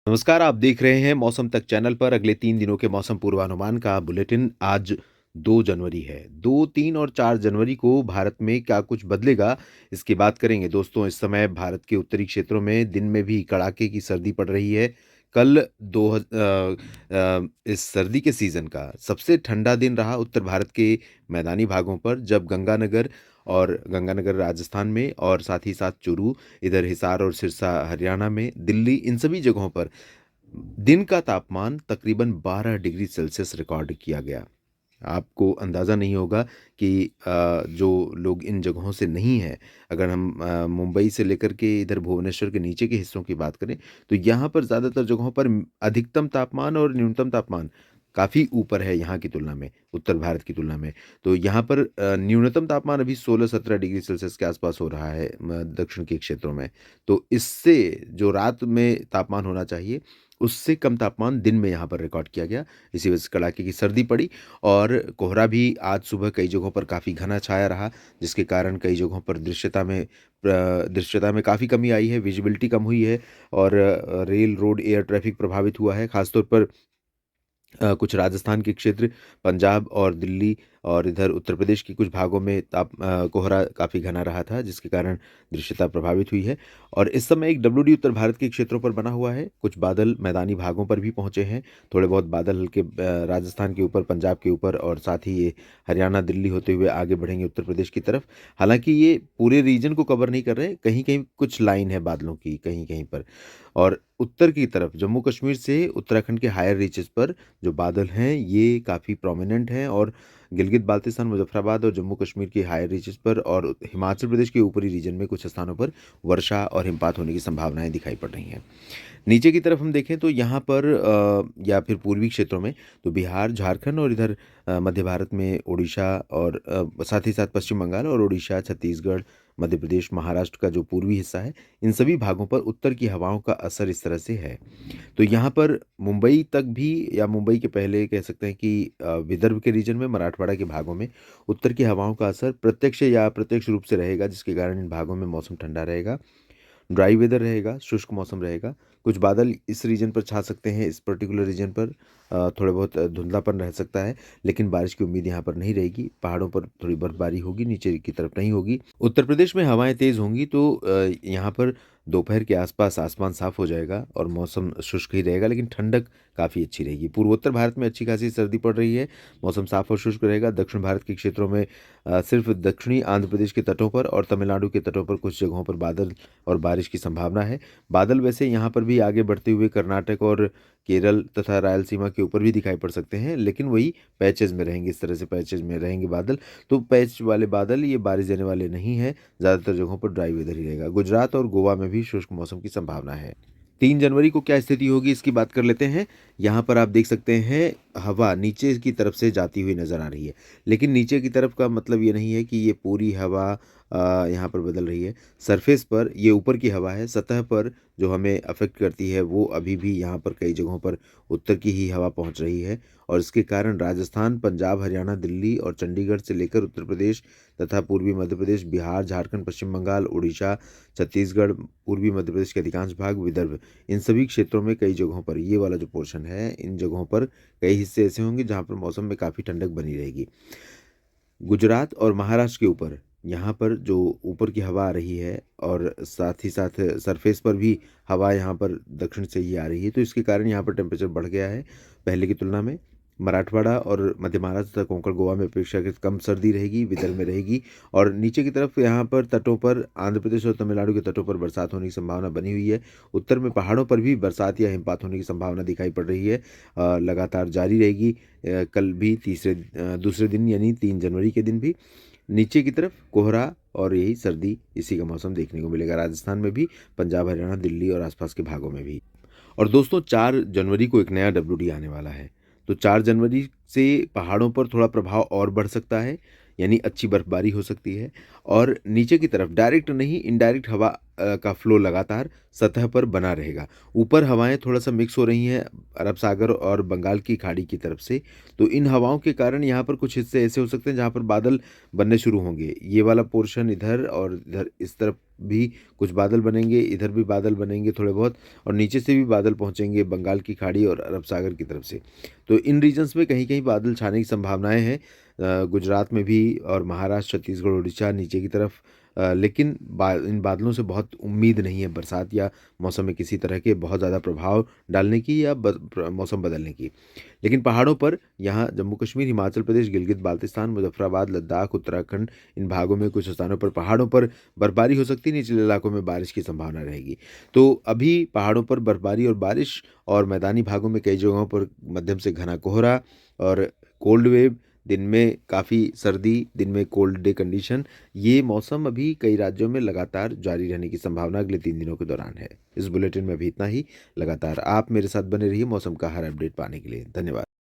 नमस्कार, आप देख रहे हैं मौसम तक चैनल पर अगले 3 दिनों के मौसम पूर्वानुमान का बुलेटिन। आज 2 जनवरी है। 2, 3 और 4 जनवरी को भारत में क्या कुछ बदलेगा, इसकी बात करेंगे। दोस्तों, इस समय भारत के उत्तरी क्षेत्रों में दिन में भी कड़ाके की सर्दी पड़ रही है। कल इस सर्दी के सीज़न का सबसे ठंडा दिन रहा उत्तर भारत के मैदानी भागों पर, जब गंगानगर राजस्थान में और साथ ही साथ चूरू, इधर हिसार और सिरसा हरियाणा में, दिल्ली, इन सभी जगहों पर दिन का तापमान तकरीबन 12 डिग्री सेल्सियस रिकॉर्ड किया गया। आपको अंदाज़ा नहीं होगा कि जो लोग इन जगहों से नहीं हैं, अगर हम मुंबई से लेकर के इधर भुवनेश्वर के नीचे के हिस्सों की बात करें, तो यहाँ पर ज़्यादातर जगहों पर अधिकतम तापमान और न्यूनतम तापमान काफ़ी ऊपर है यहाँ की तुलना में, उत्तर भारत की तुलना में। तो यहाँ पर न्यूनतम तापमान अभी 16-17 डिग्री सेल्सियस के आसपास हो रहा है दक्षिण के क्षेत्रों में। तो इससे जो रात में तापमान होना चाहिए, उससे कम तापमान दिन में यहाँ पर रिकॉर्ड किया गया। इसी वजह से कड़ाके की सर्दी पड़ी और कोहरा भी आज सुबह कई जगहों पर काफ़ी घना छाया रहा, जिसके कारण कई जगहों पर दृश्यता में काफ़ी कमी आई है, विज़िबिलिटी कम हुई है और रेल, रोड, एयर ट्रैफ़िक प्रभावित हुआ है। ख़ास तौर पर कुछ राजस्थान के क्षेत्र, पंजाब और दिल्ली और इधर उत्तर प्रदेश के कुछ भागों में कोहरा काफ़ी घना रहा था, जिसके कारण दृश्यता प्रभावित हुई है। और इस समय एक डब्ल्यूडी उत्तर भारत के क्षेत्रों पर बना हुआ है। कुछ बादल मैदानी भागों पर भी पहुँचे हैं। थोड़े बहुत बादल हल्के राजस्थान के ऊपर, पंजाब के ऊपर और साथ ही ये हरियाणा, दिल्ली होते हुए आगे बढ़ेंगे उत्तर प्रदेश की तरफ। हालाँकि ये पूरे रीजन को कवर नहीं कर रहे, कहीं-कहीं कुछ लाइन है बादलों की कहीं-कहीं पर। और उत्तर की तरफ जम्मू कश्मीर से उत्तराखंड के हायर रीचेस पर जो बादल हैं ये काफ़ी प्रोमिनेंट हैं और गिलगित-बाल्तिस्तान, मुज़फ़्फ़राबाद और जम्मू कश्मीर के हायर रीचेस पर और हिमाचल प्रदेश के ऊपरी रीजन में कुछ स्थानों पर वर्षा और हिमपात होने की संभावनाएँ दिखाई पड़ रही हैं। नीचे की तरफ हम देखें तो यहाँ पर या फिर पूर्वी क्षेत्रों में तो बिहार, झारखंड और इधर मध्य भारत में ओडिशा और साथ ही साथ पश्चिम बंगाल और ओडिशा, छत्तीसगढ़, मध्य प्रदेश, महाराष्ट्र का जो पूर्वी हिस्सा है, इन सभी भागों पर उत्तर की हवाओं का असर इस तरह से है। तो यहाँ पर मुंबई तक भी या मुंबई के पहले कह सकते हैं कि विदर्भ के रीजन में, मराठवाड़ा के भागों में उत्तर की हवाओं का असर प्रत्यक्ष या अप्रत्यक्ष रूप से रहेगा, जिसके कारण इन भागों में मौसम ठंडा रहेगा। ड्राई वेदर रहेगा, शुष्क मौसम रहेगा। कुछ बादल इस रीजन पर छा सकते हैं, इस पर्टिकुलर रीजन पर थोड़ा बहुत धुंधलापन रह सकता है, लेकिन बारिश की उम्मीद यहाँ पर नहीं रहेगी। पहाड़ों पर थोड़ी बर्फबारी होगी, नीचे की तरफ नहीं होगी। उत्तर प्रदेश में हवाएँ तेज़ होंगी तो यहाँ पर दोपहर के आसपास आसमान साफ हो जाएगा और मौसम शुष्क ही रहेगा, लेकिन ठंडक काफ़ी अच्छी रहेगी। पूर्वोत्तर भारत में अच्छी खासी सर्दी पड़ रही है, मौसम साफ और शुष्क रहेगा। दक्षिण भारत के क्षेत्रों में सिर्फ दक्षिणी आंध्र प्रदेश के तटों पर और तमिलनाडु के तटों पर कुछ जगहों पर बादल और बारिश की संभावना है। बादल वैसे यहाँ पर भी आगे बढ़ते हुए कर्नाटक और केरल तथा रायलसीमा के ऊपर भी दिखाई पड़ सकते हैं, लेकिन वही पैचेज़ में रहेंगे, इस तरह से पैचेज़ में रहेंगे बादल। तो पैच वाले बादल ये बारिश देने वाले नहीं हैं, ज़्यादातर जगहों पर ड्राई वेदर ही रहेगा। गुजरात और गोवा में भी शुष्क मौसम की संभावना है। 3 जनवरी को क्या स्थिति होगी इसकी बात कर लेते हैं। यहाँ पर आप देख सकते हैं हवा नीचे की तरफ से जाती हुई नज़र आ रही है। लेकिन नीचे की तरफ का मतलब ये नहीं है कि ये पूरी हवा यहाँ पर बदल रही है। सरफेस पर ये ऊपर की हवा है, सतह पर जो हमें अफ़ेक्ट करती है वो अभी भी यहाँ पर कई जगहों पर उत्तर की ही हवा पहुँच रही है और इसके कारण राजस्थान, पंजाब, हरियाणा, दिल्ली और चंडीगढ़ से लेकर उत्तर प्रदेश तथा पूर्वी मध्य प्रदेश, बिहार, झारखंड, पश्चिम बंगाल, उड़ीसा, छत्तीसगढ़, पूर्वी मध्य प्रदेश के अधिकांश भाग, विदर्भ, इन सभी क्षेत्रों में कई जगहों पर ये वाला जो पोर्शन है, इन जगहों पर कई हिस्से ऐसे होंगे जहाँ पर मौसम में काफ़ी ठंडक बनी रहेगी। गुजरात और महाराष्ट्र के ऊपर यहाँ पर जो ऊपर की हवा आ रही है और साथ ही साथ सरफेस पर भी हवा यहाँ पर दक्षिण से ही आ रही है, तो इसके कारण यहाँ पर टेम्परेचर बढ़ गया है पहले की तुलना में। मराठवाड़ा और मध्य महाराष्ट्र तथा कोंकण गोवा में अपेक्षाकृत कम सर्दी रहेगी, विदर्भ में रहेगी और नीचे की तरफ यहाँ पर तटों पर आंध्र प्रदेश और तमिलनाडु के तटों पर बरसात होने की संभावना बनी हुई है। उत्तर में पहाड़ों पर भी बरसात या हिमपात होने की संभावना दिखाई पड़ रही है, लगातार जारी रहेगी। कल भी दूसरे दिन यानी 3 जनवरी के दिन भी नीचे की तरफ कोहरा और यही सर्दी, इसी का मौसम देखने को मिलेगा राजस्थान में भी, पंजाब, हरियाणा, दिल्ली और आसपास के भागों में भी। और दोस्तों, 4 जनवरी को एक नया डब्ल्यूडी आने वाला है। तो 4 जनवरी से पहाड़ों पर थोड़ा प्रभाव और बढ़ सकता है, यानी अच्छी बर्फबारी हो सकती है और नीचे की तरफ डायरेक्ट नहीं, इनडायरेक्ट हवा का फ्लो लगातार सतह पर बना रहेगा। ऊपर हवाएं थोड़ा सा मिक्स हो रही हैं अरब सागर और बंगाल की खाड़ी की तरफ से, तो इन हवाओं के कारण यहाँ पर कुछ हिस्से ऐसे हो सकते हैं जहाँ पर बादल बनने शुरू होंगे। ये वाला पोर्शन इधर और इधर इस तरफ भी कुछ बादल बनेंगे, इधर भी बादल बनेंगे थोड़े बहुत और नीचे से भी बादल पहुँचेंगे बंगाल की खाड़ी और अरब सागर की तरफ से। तो इन रीजन्स में कहीं-कहीं बादल छाने की संभावनाएँ हैं। गुजरात में भी और महाराष्ट्र, छत्तीसगढ़, उड़ीसा नीचे की तरफ लेकिन इन बादलों से बहुत उम्मीद नहीं है बरसात या मौसम में किसी तरह के बहुत ज़्यादा प्रभाव डालने की या मौसम बदलने की। लेकिन पहाड़ों पर यहाँ जम्मू कश्मीर, हिमाचल प्रदेश, गिलगित बाल्तिस्तान, मुजफ्फराबाद, लद्दाख, उत्तराखंड इन भागों में कुछ स्थानों पर पहाड़ों पर बर्फबारी हो सकती है, निचले इलाकों में बारिश की संभावना रहेगी। तो अभी पहाड़ों पर बर्फबारी और बारिश और मैदानी भागों में कई जगहों पर मध्यम से घना कोहरा और कोल्ड वेव, दिन में काफ़ी सर्दी, दिन में कोल्ड डे कंडीशन, ये मौसम अभी कई राज्यों में लगातार जारी रहने की संभावना अगले 3 दिनों के दौरान है। इस बुलेटिन में अभी इतना ही। लगातार आप मेरे साथ बने रहिए मौसम का हर अपडेट पाने के लिए। धन्यवाद।